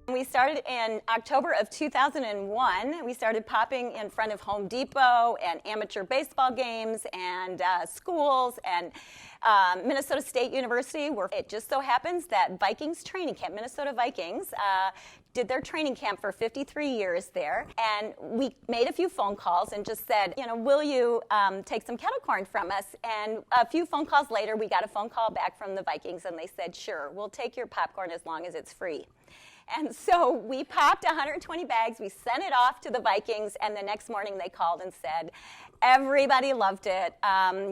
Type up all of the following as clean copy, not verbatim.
We started in October of 2001. We started popping in front of Home Depot and amateur baseball games and schools and Minnesota State University, where it just so happens that Vikings training camp, Minnesota Vikings, did their training camp for 53 years there. And we made a few phone calls and just said, will you take some kettle corn from us? And a few phone calls later, we got a phone call back from the Vikings, and they said, sure, we'll take your popcorn as long as it's free. And so we popped 120 bags, we sent it off to the Vikings, and the next morning they called and said, everybody loved it.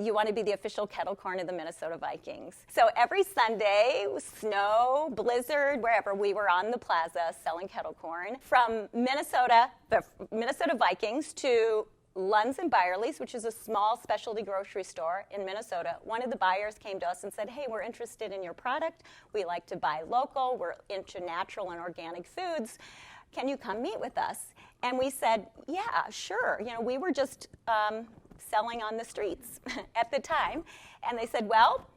You want to be the official kettle corn of the Minnesota Vikings. So every Sunday, snow, blizzard, wherever, we were on the plaza selling kettle corn. From Minnesota, the Minnesota Vikings, to Lunds and Byerly's, which is a small specialty grocery store in Minnesota. One of the buyers came to us and said, hey, we're interested in your product. We like to buy local. We're into natural and organic foods. Can you come meet with us? And we said, yeah, sure. We were just selling on the streets at the time. And they said, well,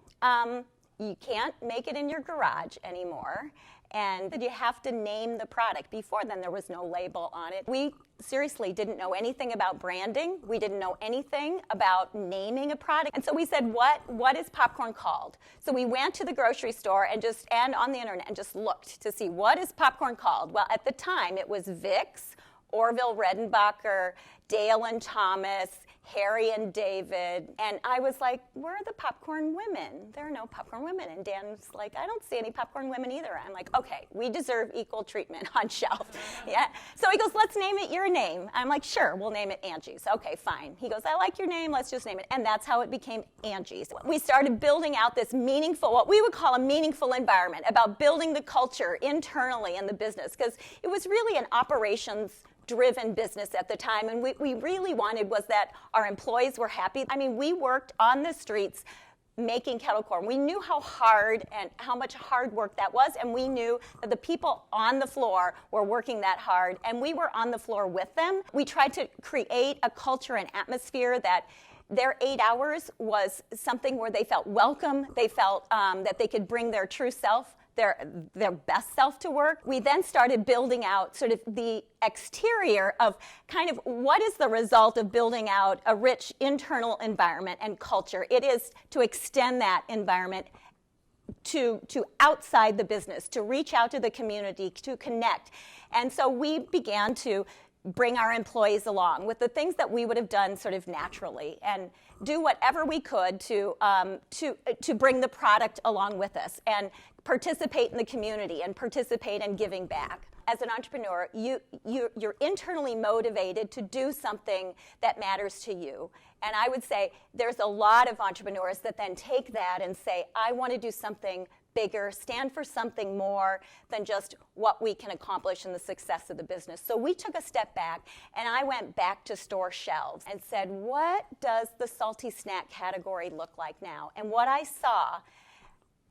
you can't make it in your garage anymore. And you have to name the product. Before then, there was no label on it. We seriously didn't know anything about branding. We didn't know anything about naming a product. And so we said, what is popcorn called? So we went to the grocery store and on the internet and just looked to see, what is popcorn called? Well, at the time, it was Vicks, Orville Redenbacher, Dale and Thomas, Harry and David, and I was like, where are the popcorn women? There are no popcorn women. And Dan's like, I don't see any popcorn women either. I'm like, okay, we deserve equal treatment on shelf. Yeah. So he goes, let's name it your name. I'm like, sure, we'll name it Angies. Okay, fine. He goes, I like your name, let's just name it. And that's how it became Angies. We started building out this meaningful, what we would call a meaningful environment, about building the culture internally in the business, because it was really an operations-driven business at the time, and we really wanted was that our employees were happy. I mean, we worked on the streets making kettle corn. We knew how hard and how much hard work that was, and we knew that the people on the floor were working that hard, and we were on the floor with them. We tried to create a culture and atmosphere that their 8 hours was something where they felt welcome, they felt that they could bring their true self, their best self to work. We then started building out sort of the exterior of kind of what is the result of building out a rich internal environment and culture. It is to extend that environment to outside the business, to reach out to the community, to connect. And so we began to bring our employees along with the things that we would have done sort of naturally and do whatever we could to bring the product along with us and participate in the community and participate in giving back. As an entrepreneur, you're internally motivated to do something that matters to you. And I would say there's a lot of entrepreneurs that then take that and say, I want to do something bigger, stand for something more than just what we can accomplish in the success of the business. So we took a step back, and I went back to store shelves and said, what does the salty snack category look like now? And what I saw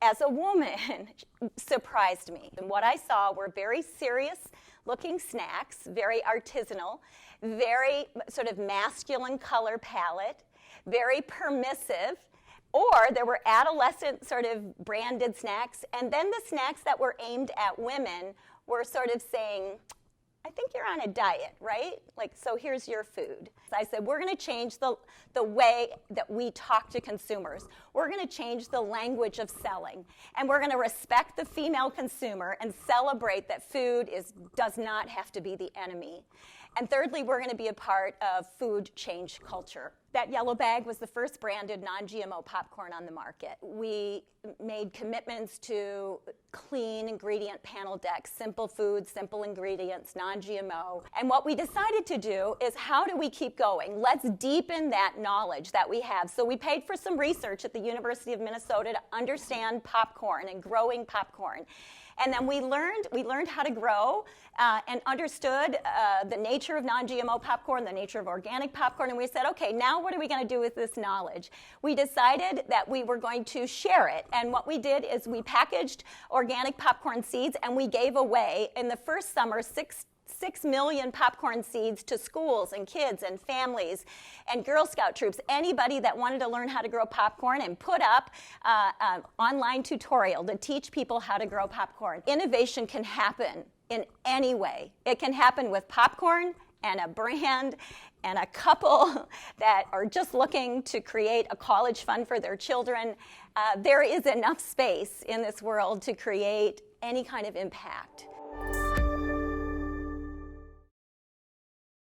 as a woman surprised me. And what I saw were very serious-looking snacks, very artisanal, very sort of masculine color palette, very permissive, or there were adolescent sort of branded snacks, and then the snacks that were aimed at women were sort of saying, I think you're on a diet, right? Like, so here's your food. So I said, we're going to change the way that we talk to consumers. We're going to change the language of selling. And we're going to respect the female consumer and celebrate that food does not have to be the enemy. And thirdly, we're going to be a part of food change culture. That yellow bag was the first branded non-GMO popcorn on the market. We made commitments to clean ingredient panel decks, simple foods, simple ingredients, non-GMO. And what we decided to do is, how do we keep going? Let's deepen that knowledge that we have. So we paid for some research at the University of Minnesota to understand popcorn and growing popcorn. And then we learned how to grow and understood the nature of non-GMO popcorn, the nature of organic popcorn, and we said, okay, now what are we going to do with this knowledge? We decided that we were going to share it, and what we did is we packaged organic popcorn seeds, and we gave away, in the first summer, 6 million popcorn seeds to schools and kids and families and Girl Scout troops, anybody that wanted to learn how to grow popcorn, and put up an online tutorial to teach people how to grow popcorn. Innovation can happen in any way. It can happen with popcorn and a brand and a couple that are just looking to create a college fund for their children. There is enough space in this world to create any kind of impact.